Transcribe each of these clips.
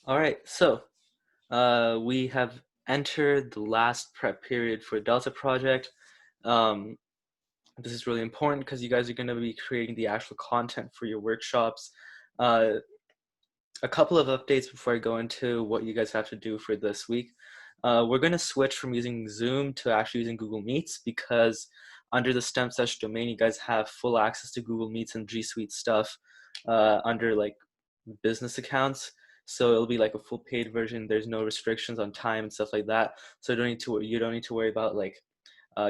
All right, so we have entered the last prep period for Delta Project. Um, this is really important because you guys are going to be creating the actual content for your workshops. Uh, a couple of updates before I go into what you guys have to do for this week. We're going to switch from using Zoom to actually using Google Meets because under the STEM Sesh domain, you guys have full access to Google Meets and G Suite stuff under like business accounts. So it'll be like a full paid version. There's no restrictions on time and stuff like that. So you don't need to worry about like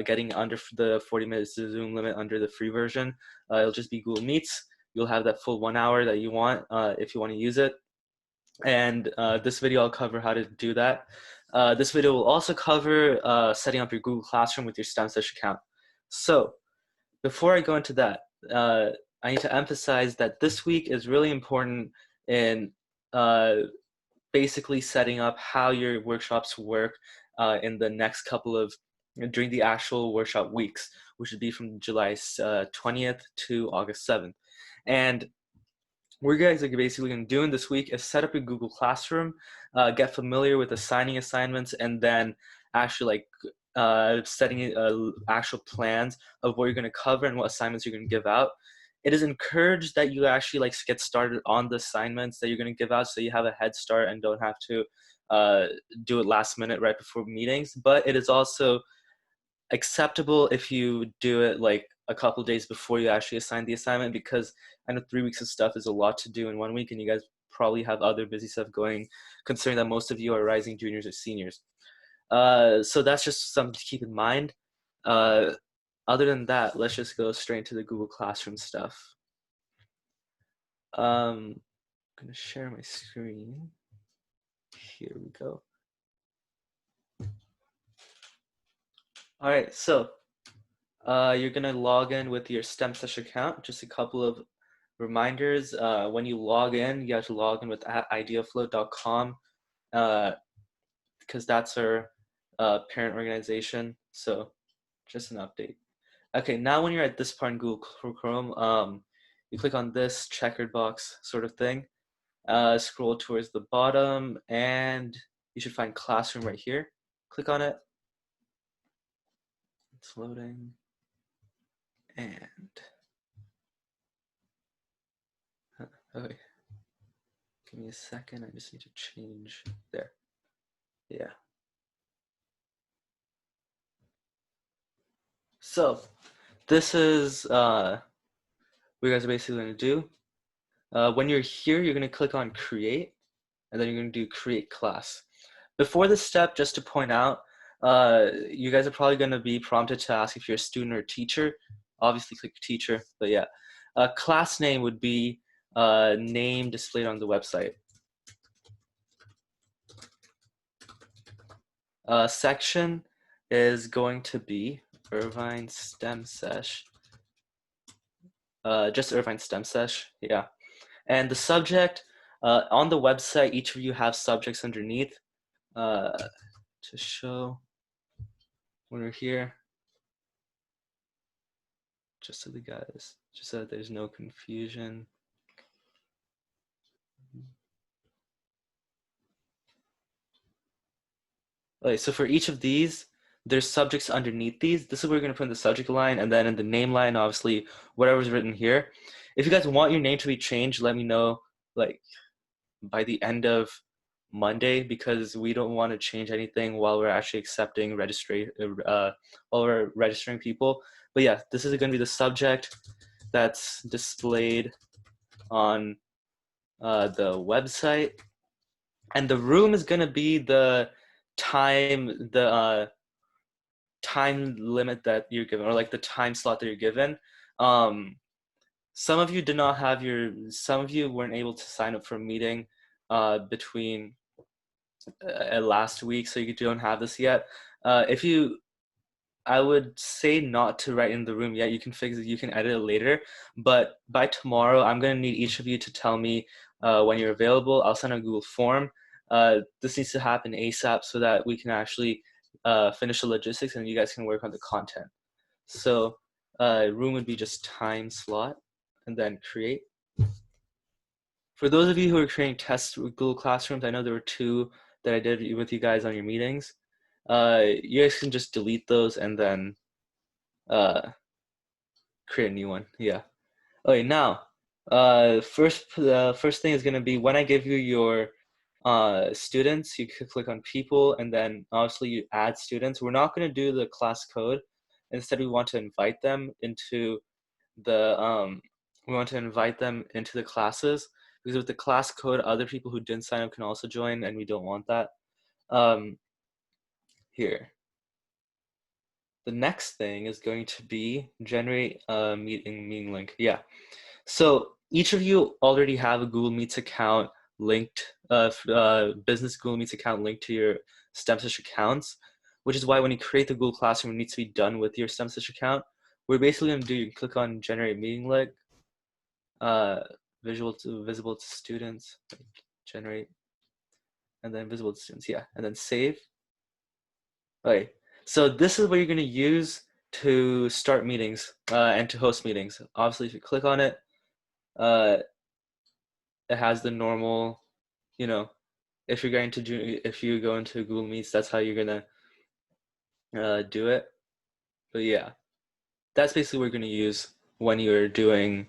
getting under the 40 minutes Zoom limit under the free version. It'll just be Google Meets. You'll have that full 1 hour that you want if you want to use it. And this video I'll cover how to do that. This video will also cover setting up your Google Classroom with your STEMSesh account. So before I go into that, I need to emphasize that this week is really important in basically setting up how your workshops work in the next couple of, during the actual workshop weeks, which would be from July 20th to August 7th. And what you guys are basically going to do in this week is set up your Google Classroom, get familiar with assigning assignments, and then actually setting actual plans of what you're going to cover and what assignments you're going to give out. It is encouraged that you actually get started on the assignments that you're going to give out so you have a head start and don't have to do it last minute right before meetings. But it is also acceptable if you do it like a couple days before you actually assign the assignment, because I know 3 weeks of stuff is a lot to do in 1 week and you guys probably have other busy stuff going, considering that most of you are rising juniors or seniors. So that's just something to keep in mind. Uh, other than that, let's just go straight into the Google Classroom stuff. I'm gonna share my screen. Here we go. All right, so you're gonna log in with your STEMSesh account. Just a couple of reminders. When you log in, you have to log in with ideaflow.com because that's our parent organization. So just an update. Okay, now when you're at this part in Google Chrome, you click on this checkered box sort of thing. Scroll towards the bottom and you should find Classroom right here. Click on it. It's loading. And okay, give me a second. I just need to change there. Yeah. So this is what you guys are basically going to do. When you're here, you're going to click on Create, and then you're going to do Create Class. Before this step, just to point out, you guys are probably going to be prompted to ask if you're a student or a teacher. Obviously, click Teacher, but yeah. Class name would be name displayed on the website. Section is going to be Irvine STEM Sesh. Just Irvine STEM Sesh, yeah. And the subject, on the website, each of you have subjects underneath to show when we're here, just so the guys, just so that there's no confusion. Okay, so for each of these, there's subjects underneath these. This is where we're going to put in the subject line, and then in the name line, obviously, whatever's written here. If you guys want your name to be changed, let me know like by the end of Monday, because we don't want to change anything while we're actually accepting while we're registering people. But yeah, this is going to be the subject that's displayed on the website, and the room is going to be the time time limit that you're given, or like the time slot that you're given. Some of you did not have some of you weren't able to sign up for a meeting between last week, so you don't have this yet. I would say not to write in the room yet. You can fix it, you can edit it later, but by tomorrow, I'm gonna need each of you to tell me when you're available. I'll send a Google form. This needs to happen ASAP so that we can actually finish the logistics and you guys can work on the content. So room would be just time slot and then create. For those of you who are creating tests with Google Classrooms, I know there were 2 that I did with you guys on your meetings. You guys can just delete those and then create a new one. Yeah. Okay, now, first thing is going to be when I give you your students, you can click on people and then obviously you add students. We're not going to do the class code. Instead, we want to invite them into the classes, because with the class code, other people who didn't sign up can also join, and we don't want that. Here. The next thing is going to be generate a meeting link. Yeah. So each of you already have a Google Meets account linked, business Google Meets account linked to your STEMSesh accounts, which is why when you create the Google Classroom, it needs to be done with your STEMSesh account. We're basically going to do, you can click on generate meeting link, visible to students, generate, and then visible to students, yeah, and then save. Okay, so this is what you're going to use to start meetings and to host meetings. Obviously, if you click on it, it has the normal, you know, if you go into Google Meets, that's how you're gonna do it. But yeah, that's basically what you're gonna use when you're doing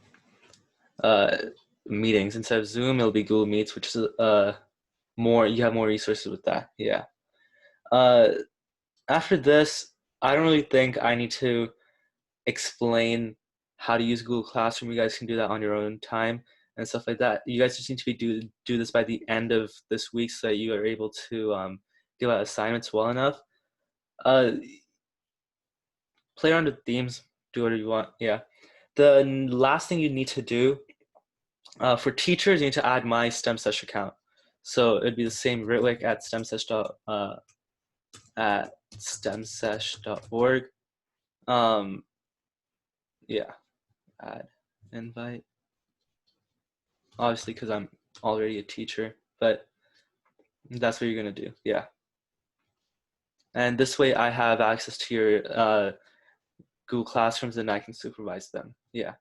meetings. Instead of Zoom, it'll be Google Meets, which is you have more resources with that. Yeah. After this, I don't really think I need to explain how to use Google Classroom. You guys can do that on your own time and stuff like that. You guys just need to do this by the end of this week so that you are able to give out assignments well enough. Play around with themes, do whatever you want. Yeah. The last thing you need to do for teachers, you need to add my STEMSesh account. So it'd be the same Ritwick at stemsesh.org. Yeah, add invite. Obviously, because I'm already a teacher, but that's what you're gonna do. Yeah. And this way I have access to your Google Classrooms and I can supervise them. Yeah.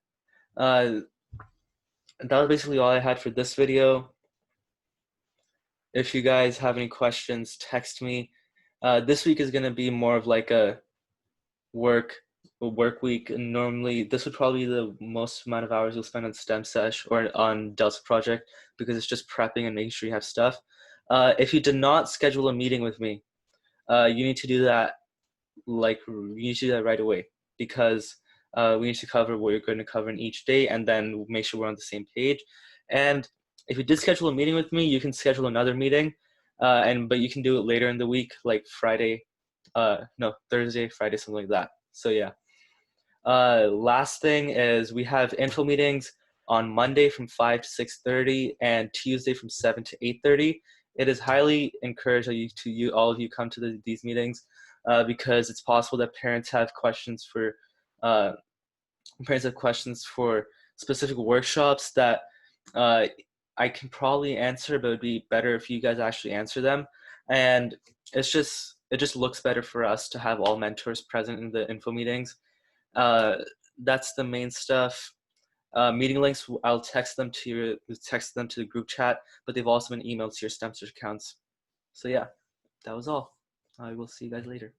That was basically all I had for this video. If you guys have any questions, text me. This week is gonna be more of like a work week. And normally this would probably be the most amount of hours you'll spend on STEMSesh or on Delta Project, because it's just prepping and making sure you have stuff. If you did not schedule a meeting with me, you need to do that right away, because we need to cover what you're going to cover in each day and then make sure we're on the same page. And if you did schedule a meeting with me, you can schedule another meeting, but you can do it later in the week, like Friday, no, Thursday, Friday, something like that. So yeah. Last thing is we have info meetings on Monday from 5 to 6:30 and Tuesday from 7 to 8:30. It is highly encouraged that all of you come to these meetings, because it's possible that parents have questions for specific workshops that I can probably answer, but it'd be better if you guys actually answer them. And it just looks better for us to have all mentors present in the info meetings. That's the main stuff. Meeting links, I'll text them to the group chat, but they've also been emailed to your STEMSesh accounts. So yeah, that was all. I will see you guys later.